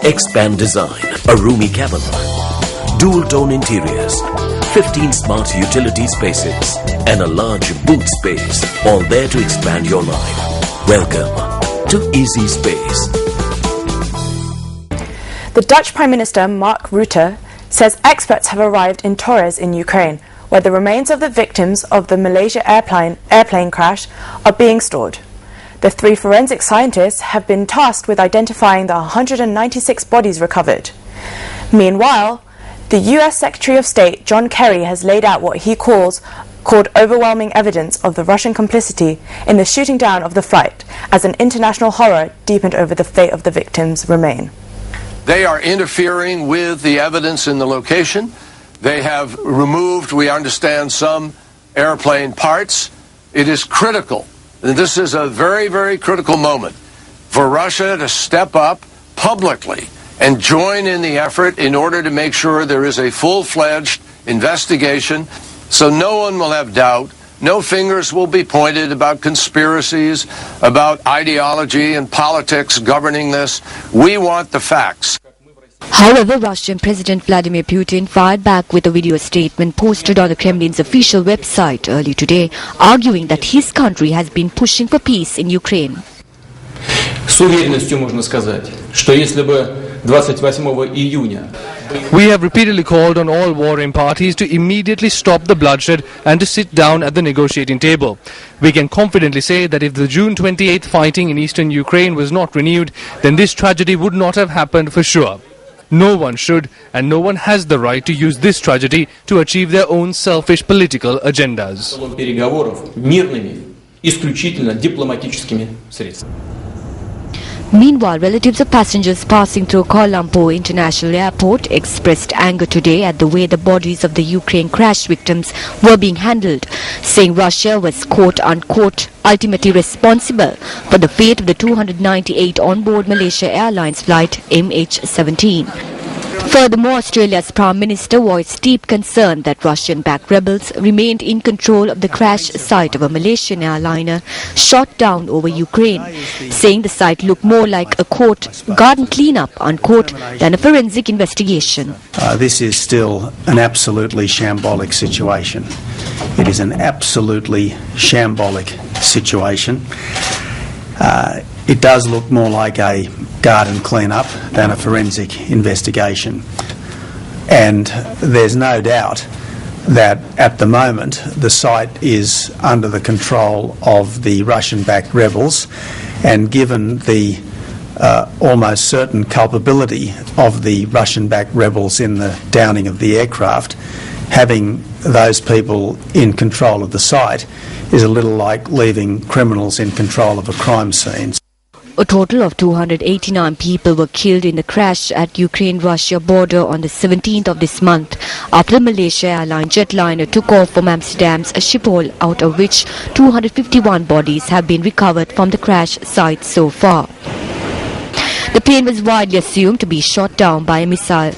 Expand design, a roomy cabin, dual-tone interiors, 15 smart utility spaces, and a large boot space, all there to expand your life. Welcome to Easy Space. The Dutch Prime Minister Mark Rutte says experts have arrived in Torres in Ukraine, where the remains of the victims of the Malaysia airplane crash are being stored. The 3 forensic scientists have been tasked with identifying the 196 bodies recovered. Meanwhile, the US Secretary of State John Kerry has laid out what he called overwhelming evidence of the Russian complicity in the shooting down of the flight, as an international horror deepened over the fate of the victims remain. They are interfering with the evidence in the location. They have removed, we understand, some airplane parts. It is critical. This is a very, very critical moment for Russia to step up publicly and join in the effort in order to make sure there is a full-fledged investigation so no one will have doubt, no fingers will be pointed about conspiracies, about ideology and politics governing this. We want the facts. However, Russian President Vladimir Putin fired back with a video statement posted on the Kremlin's official website early today, arguing that his country has been pushing for peace in Ukraine. С уверенностью можно сказать, что если бы 28 июня We have repeatedly called on all warring parties to immediately stop the bloodshed and to sit down at the negotiating table. We can confidently say that if the June 28th fighting in eastern Ukraine was not renewed, then this tragedy would not have happened for sure. No one should and no one has the right to use this tragedy to achieve their own selfish political agendas. переговоров мирными, исключительно дипломатическими средствами. Meanwhile, relatives of passengers passing through Kuala Lumpur International Airport expressed anger today at the way the bodies of the Ukraine crash victims were being handled, saying Russia was quote-unquote ultimately responsible for the fate of the 298 on-board Malaysia Airlines flight MH17. Furthermore, Australia's Prime Minister voiced deep concern that Russian-backed rebels remained in control of the crash site of a Malaysian airliner shot down over Ukraine, saying the site looked more like a quote, garden cleanup, unquote, than a forensic investigation. This is still an absolutely shambolic situation. It is an absolutely shambolic situation. It does look more like a garden clean-up than a forensic investigation. And there's no doubt that at the moment the site is under the control of the Russian-backed rebels, and given the almost certain culpability of the Russian-backed rebels in the downing of the aircraft, having those people in control of the site is a little like leaving criminals in control of a crime scene. A total of 289 people were killed in the crash at Ukraine-Russia border on the 17th of this month after the Malaysia airline jetliner took off from Amsterdam's Schiphol, out of which 251 bodies have been recovered from the crash site so far. The plane was widely assumed to be shot down by a missile